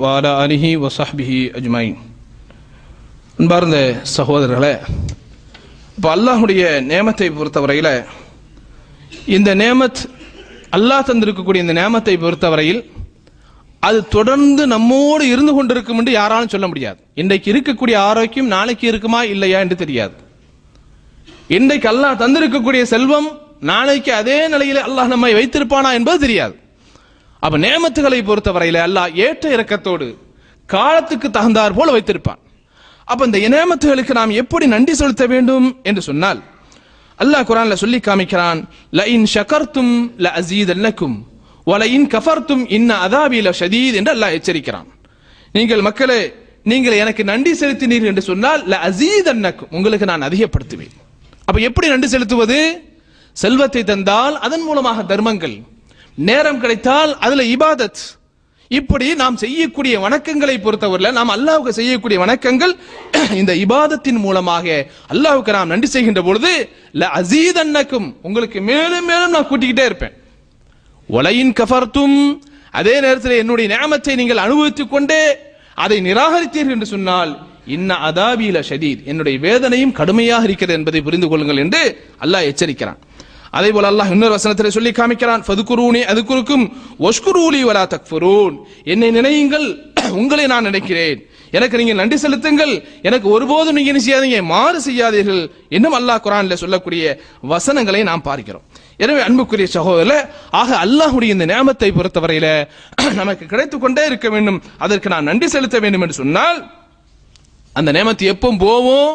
வாலா அலிஹி வசஹ்பிஹி அஜ்மைன். அன்பார்ந்த சகோதரர்களே, இப்போ அல்லாஹுடைய நேமத்தை பொறுத்தவரையில் இந்த நேமத் அல்லாஹ் தந்திருக்கக்கூடிய இந்த நேமத்தை பொறுத்தவரையில் அது தொடர்ந்து நம்மோடு இருந்து கொண்டிருக்கும் என்று யாராலும் சொல்ல முடியாது. இன்றைக்கு இருக்கக்கூடிய ஆரோக்கியம் நாளைக்கு இருக்குமா இல்லையா என்று தெரியாது. இன்றைக்கு அல்லாஹ் தந்திருக்கக்கூடிய செல்வம் நாளைக்கு அதே நிலையில் அல்லாஹ் நம்மை வைத்திருப்பானா என்பது தெரியாது. அப்ப நேமத்துகளை பொறுத்தவரையில் அல்லாஹ் ஏற்ற இறக்கத்தோடு காலத்துக்கு தகுந்தார் போல வைத்திருப்பான். அப்ப இந்த நேமத்துகளுக்கு நாம் எப்படி நன்றி செலுத்த வேண்டும் என்று சொன்னால் அல்லாஹ் குர்ஆன்ல சொல்லி காமிக்கிறான், லஇன் ஷகர்தும் லஅஸீதன்னகும் வலஇன் கஃபர்தும் இன்ன அஸாபி லஷதீத் என்று அல்லாஹ் எச்சரிக்கிறான். நீங்கள் மக்களே, நீங்கள் எனக்கு நன்றி செலுத்தினீர்கள் என்று சொன்னால் லஅஸீதன்னகும், உங்களுக்கு நான் அதிகப்படுத்துவேன். அப்ப எப்படி நன்றி செலுத்துவது? செல்வத்தை தந்தால் அதன் மூலமாக தர்மங்கள், நேரம் கிடைத்தால் அதுல இபாதத், இப்படி நாம் செய்யக்கூடிய வணக்கங்களை பொறுத்தவரையில் நாம் அல்லாஹ்வுக்கு செய்யக்கூடிய வணக்கங்கள் இந்த இபாதத்தின் மூலமாக அல்லாஹ்வுக்கு நாம் நன்றி செய்கின்ற பொழுது லஅஸீதன்னகும், உங்களுக்கு மேலும் மேலும் நான் கூட்டிக்கிட்டே இருப்பேன். வலஇன் கஃபர்தும், அதே நேரத்தில் என்னுடைய நிஅமத்தை நீங்கள் அனுபவித்துக் கொண்டே அதை நிராகரித்தீர்கள் என்று சொன்னால் இன்ன அஸாபி லஷதீத், என்னுடைய வேதனையும் கடுமையாக இருக்கிறது என்பதை புரிந்து கொள்ளுங்கள் என்று அல்லாஹ் எச்சரிக்கிறான். அதே போல அல்லாஹ் இன்னொரு வசனத்தில் சொல்லி காமிக்கிறான், ஃபதுகுரூனி அதுகுருக்கும் வஷ்குரூலி வலா தக்ஃபுரூன், என்னை நினையுங்கள் உங்களை நான் நினைக்கிறேன், எனக்கு நீங்கள் நன்றி செலுத்துங்கள், எனக்கு ஒருபோதும் நீங்க என்ன செய்யாதீங்க, மாறு செய்யாதீர்கள் என்னும் அல்லாஹ் குர்ஆனில் சொல்லக்கூடிய வசனங்களை நாம் பார்க்கிறோம். எனவே அன்புக்குரிய சகோதரர்களே, ஆக அல்லாஹ்வுடைய இந்த நியாமத்தை பொறுத்தவரையில நமக்கு கிடைத்துக் கொண்டே இருக்க வேண்டும், அதற்கு நான் நன்றி செலுத்த வேண்டும் என்று சொன்னால் அந்த நியாமத்து எப்பவும் போவோம்.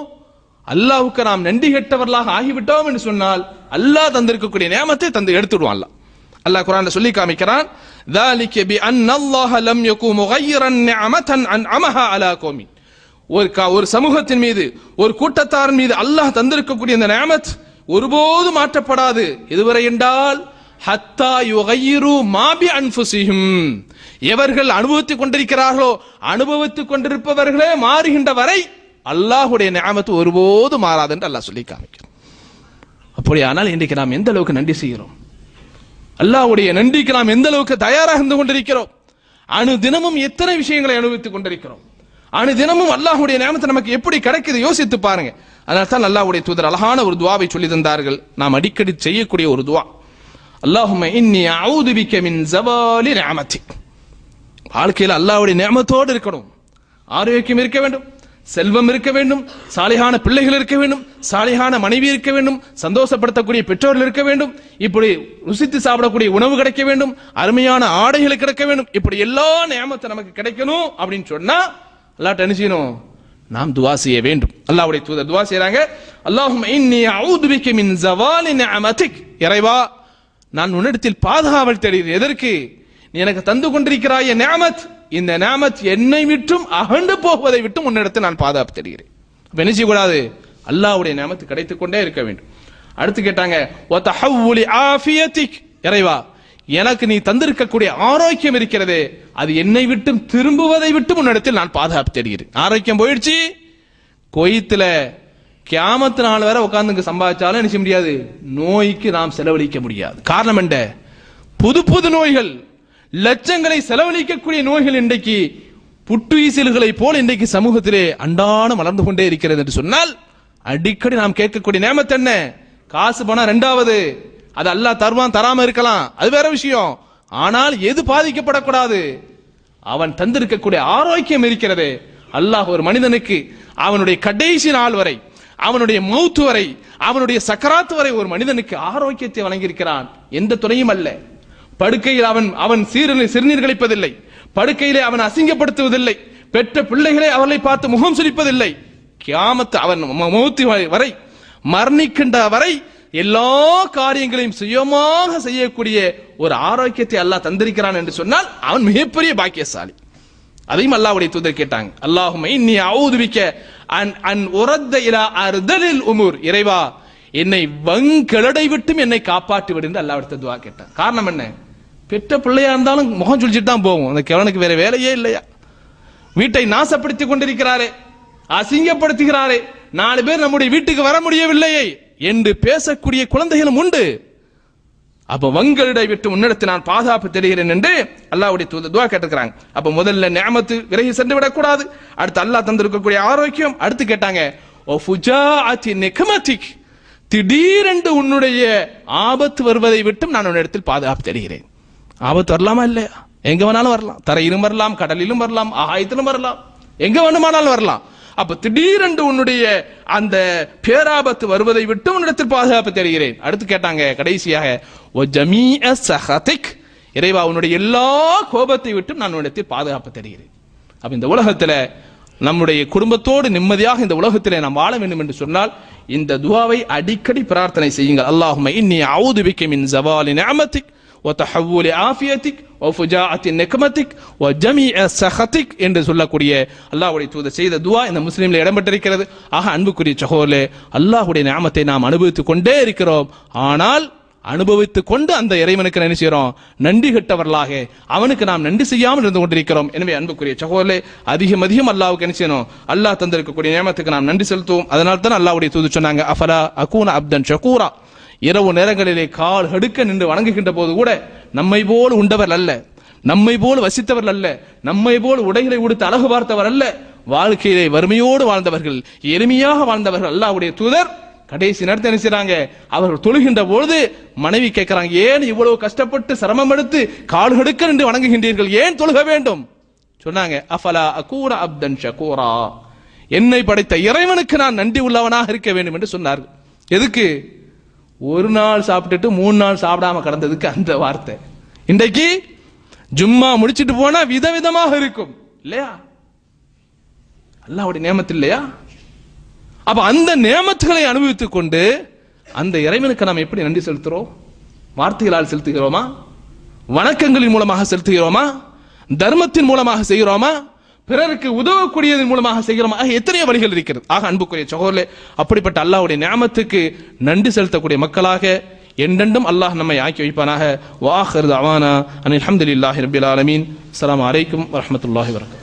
அல்லாஹ்வுக்கு நாம் நன்றி கெட்டவர்களாக ஆகிவிட்டோம் என்று சொன்னால் அல்லாஹ் தந்திருக்கக்கூடிய நியாமத்தை தந்து எடுத்துடுவான். அல்லாஹ் குர்ஆன்ல சொல்லி காமிக்கிறான், ذَلِكَ بِأَنَّ اللَّهَ لَمْ يَكُنْ مُغَيِّرًا نِعْمَةً أَنْعَمَهَا عَلَى قَوْمٍ, ஒரு சமூகத்தின் மீது, ஒரு கூட்டத்தாரின் மீது அல்லாஹ் தந்திருக்கக்கூடிய இந்த நியாமத் ஒருபோதும் மாற்றப்படாது. இதுவரை என்றால் ஹத்தா யுகையிரு மா பி அன்ஃபுஸிஹிம், எவர்கள் அனுபவித்துக் கொண்டிருக்கிறார்களோ அனுபவித்துக் கொண்டிருப்பவர்களே மாறுகின்ற வரை அல்லாஹ்வுடைய நியாமத்து ஒருபோது மாறாது என்று அல்லாஹ் சொல்லி காமிக்கிறார். அப்படியானால் இன்றைக்கு நாம் எந்த அளவுக்கு நன்றி செய்கிறோம், அல்லாஹ்வுடைய நன்றிக்கு நாம் எந்த அளவுக்கு தயாராக இருந்து கொண்டிருக்கிறோம், அணு தினமும் எத்தனை விஷயங்களை அனுபவித்துக் கொண்டிருக்கிறோம், அணு தினமும் அல்லாஹ்வுடைய நியாமத்து நமக்கு எப்படி கிடைக்குது யோசித்து பாருங்க. அதனால தான் அல்லாஹ்வுடைய தூதர் அழகான ஒரு துஆவை சொல்லி தந்தார்கள், நாம் அடிக்கடி செய்யக்கூடிய ஒரு துஆ, அல்லாஹும்ம இன்னி அஊது பிக மின் ஸவாலி நிஅமத்திக். வாழ்க்கையில் அல்லாஹ்வுடைய நியாமத்தோடு இருக்கணும், ஆரோக்கியம் இருக்க வேண்டும், செல்வம் இருக்க வேண்டும், சாலிஹான பிள்ளைகள் இருக்க வேண்டும், சாலிஹான மனைவி இருக்க வேண்டும், சந்தோஷப்படுத்தக்கூடிய பெற்றோர்கள் இருக்க வேண்டும், இப்படி ருசித்து சாப்பிடக்கூடிய உணவு கிடைக்க வேண்டும், அருமையான ஆடைகள் கிடைக்க வேண்டும், இப்படி எல்லா நியாமத்தை நமக்கு கிடைக்கணும் அப்படின்னு சொன்னா அல்லாஹ் என்ன செய்யணும், நாம் துஆ செய்ய வேண்டும். அல்லாஹ்வுடைய தூதர் துஆ செய்றாங்க, அல்லாஹும்ம இன்னி அஊது பிக மின் ஸவாலி நிஅமத்திக், இறைவா நான் உன்னிடத்தில் பாதுகாவல் தேடுகிறேன். எதற்கு? நீ எனக்கு தந்து கொண்டிருக்கிறாய் நிஅமத், இந்த நிஅமத் என்னை விட்டும் அகண்டு போவதை விட்டும் உன்னிடத்தில் நான் பாதுகாப்பு தேடுகிறேன். அப்ப என்ன செய்யக்கூடாது, அல்லாஹ்வுடைய நிஅமத் கிடைத்துக் கொண்டே இருக்க வேண்டும். அடுத்து கேட்டாங்க, வ தஹவ்வுலி ஆஃபியத்திக், இறைவா எனக்கு நீ தந்திருக்கக்கூடிய ஆரோக்கியம் இருக்கிறதே அது என்னை விட்டும் திரும்புவதை விட்டும் உன்னிடத்தில் நான் பாதுகாப்பு தேடுகிறேன். ஆரோக்கியம் போயிடுச்சு, கொய்த்துல கியாமத்து நாள் வரை உட்கார்ந்து சம்பாதிச்சாலும் என்ன செய்ய முடியாது, நோய்க்கு நாம் செலவழிக்க முடியாது. காரணம் என்ன? புது புது நோய்கள், லட்சங்களை செலவழிக்கக்கூடிய நோய்கள் இன்றைக்கு புற்றுஈசல்களை போல இன்றைக்கு சமூகத்திலே அண்டான வளர்ந்து கொண்டே இருக்கிறது என்று சொன்னால் அடிக்கடி நாம் கேட்கக்கூடிய நியாமத் என்ன? காசு பணம் ரெண்டாவது, அது அல்லாஹ் தருவான் தராம இருக்கலாம், அது வேற விஷயம். ஆனால் எது பாதிக்கப்படக்கூடாது, அவன் தந்திருக்கக்கூடிய ஆரோக்கியம் இருக்கிறது. அல்லாஹ் ஒரு மனிதனுக்கு அவனுடைய கடைசி நாள் வரை, அவனுடைய மௌத் வரை, அவனுடைய சக்கராத் வரை ஒரு மனிதனுக்கு ஆரோக்கியத்தை வழங்கியிருக்கிறான். எந்த துணையும் அல்ல. படுக்கையில் அவன் சிறுநீர் கழிப்பதில்லை, படுக்கையிலே அவன் அசிங்கப்படுத்துவதில்லை, பெற்ற பிள்ளைகளை அவர்களை பார்த்து முகம் சுளிப்பதில்லை. கியாமத் அவன் மௌத் வரை, மரணிக்கின்ற வரை எல்லா காரியங்களையும் சுயமாக செய்யக்கூடிய ஒரு ஆரோக்கியத்தை அல்லாஹ் தந்திருக்கிறான் என்று சொன்னால் அவன் மிகப்பெரிய பாக்கியசாலி. அதையும் அல்லாஹ்வுடைய தூதர் கேட்டாங்க, அல்லாஹும்ம இன்னி அஊது பிக அன் உரத்த இலா அர்தலில் உமூர், இறைவா என்னை வங்கெளடை விட்டும் என்னை காப்பாற்றி விடு என்று அல்லாஹ்விடத்தை துஆ கேட்டான். காரணம் என்ன? பெற்ற பிள்ளையா இருந்தாலும் முகம் சுழிச்சிட்டு தான் போகும், அந்த கிழவனுக்கு வேற வேலையே இல்லையா, வீட்டை நாசப்படுத்திக் கொண்டிருக்கிறாரே, அசிங்கப்படுத்துகிறாரே, 4 பேர் நம்முடைய வீட்டுக்கு வர முடியவில்லையே என்று பேசக்கூடிய குழந்தைகளும் உண்டு. அப்ப வங்களிடை விட்டு உன்னிடத்தில் நான் பாதுகாப்பு தெரிகிறேன் என்று அல்லாஹ்வுடைய தூதர் துஆ கேட்டுக்கிறாங்க. அப்ப முதல்ல நிஅமத்து விலகி சென்று விடக்கூடாது, அடுத்து அல்லாஹ் தந்திருக்கக்கூடிய ஆரோக்கியம், அடுத்து கேட்டாங்க ஓ ஃபுஜாஅத்தி நிக்மதிக், திடீரென்று உன்னுடைய ஆபத்து வருவதை விட்டும் நான் உன்னிடத்தில் பாதுகாப்பு தெரிகிறேன். ஆபத்து வரலாமா இல்லையா? எங்க வேணாலும் வரலாம், தரையிலும் வரலாம், கடலிலும் வரலாம், ஆகாயத்திலும் வரலாம், எங்க வேண்டுமானாலும் வரலாம். அப்ப திடீரென்று உன்னுடைய அந்த பேராபத்து வருவதை விட்டு உன்னிடத்தில் பாதுகாப்பு தெரிகிறேன். அடுத்து கேட்டாங்க கடைசியாக ஓ ஜமீஅ சஹதிக், இறைவா உன்னுடைய எல்லா கோபத்தை விட்டும் நான் உன்னிடத்தில் பாதுகாப்பு தெரிகிறேன். அப்ப இந்த உலகத்துல நம்முடைய குடும்பத்தோடு நிம்மதியாக இந்த உலகத்திலே நாம் வாழ வேண்டும் என்று சொன்னால் இந்த துஆவை அடிக்கடி பிரார்த்தனை செய்யுங்கள். அல்லாஹும்ம இன்னி அஊது பிக மின் ஸவாலி நிஅமதிக் வ தஹவ்வுலி ஆஃபியதிக் வ ஃபுஜாஅத்தி நிக்மதிக் வ ஜமீஅ சஹதிக் என்று சொல்லக்கூடிய அல்லாஹ்வுடைய தூதர் செய்த துஆ இந்த முஸ்லிமில் இடம்பெற்றிருக்கிறது. ஆக அன்புக்குரிய சகோதரர்களே, அல்லாஹ்வுடைய நிஅமத்தை நாம் அனுபவித்துக் கொண்டே இருக்கிறோம். ஆனால் அனுபவித்துக் கொண்டு அந்த இறைவனுக்கு என்ன செய்கிறோம்? நன்றி கெட்டவர்களாக அவனுக்கு நாம் நன்றி செய்யாமல் இருந்து கொண்டிருக்கிறோம். எனவே அன்புக்குரிய சகோதரர்களே, அதிகம் அல்லாஹ்வுக்கு என்ன செய்யணும்? அல்லாஹ் தந்திருக்கக்கூடிய நியமத்துக்கு நாம் நன்றி செலுத்துவோம். அதனால தான் அல்லாஹ்வுடைய தூதர் சொன்னாங்க அஃபலா அகூன அப்தன் ஷகூரா, இரவு நேரங்களிலே கால் ஹடுக்க நின்று வணங்குகின்ற போது கூட நம்மை போல் உண்டவர் அல்ல, நம்மை போல் வசித்தவர் அல்ல, நம்மை போல் உடைகளை உடுத்து அழகு பார்த்தவர் அல்ல, வாழ்க்கையிலே வறுமையோடு வாழ்ந்தவர்கள், எளிமையாக வாழ்ந்தவர்கள் அல்லாஹ்வுடைய தூதர் கடைசி நேரத்தை என்ன செய்றாங்க? அவர்கள் தொழுகின்ற பொழுது மனைவி கேட்கிறாங்க, ஏன் இவ்வளவு கஷ்டப்பட்டு சிரமம் எடுத்து கால் கடுக்க நின்று வணங்குகின்றீர்கள், ஏன் தொழுக வேண்டும்? சொன்னாங்க அஃபலா அகூன அப்தன் ஷகூரா, என்னை படைத்த இறைவனுக்கு நான் நன்றி உள்ளவனாக இருக்க வேண்டும் என்று சொன்னார்கள். எதுக்கு? ஒரு நாள் சாப்பிட்டுட்டு 3 நாள் சாப்பிடாம கடந்ததுக்கு அந்த வார்த்தை. இன்றைக்கு ஜும்மா முடிச்சிட்டு போனா விதவிதமாக இருக்கும் இல்லையா? அல்லாஹ்வுடைய நியமத்து இல்லையா? அப்ப அந்த நியமத்துகளை அனுபவித்துக் கொண்டு அந்த இறைவனுக்கு நாம் எப்படி நன்றி செலுத்துறோம்? வார்த்தைகளால் செலுத்துகிறோமா? வணக்கங்களின் மூலமாக செலுத்துகிறோமா? தர்மத்தின் மூலமாக செய்கிறோமா? பிறருக்கு உதவக்கூடியதன் மூலமாக செய்கிறோமா? எத்தனையோ வழிகள் இருக்கிறது. ஆக அன்புக்குரிய சகோதரர்களே, அப்படிப்பட்ட அல்லாஹ்வுடைய நியமத்துக்கு நன்றி செலுத்தக்கூடிய மக்களாக என்றென்றும் அல்லாஹ் நம்மை ஆக்கி வைப்பானாக. வ ஆகிரு தஅவானா அனில் ஹம்துலில்லாஹி ரப்பில் ஆலமீன். அஸ்ஸலாமு அலைக்கும் வரஹ்மத்துல்லாஹி வபரகாத்துஹு.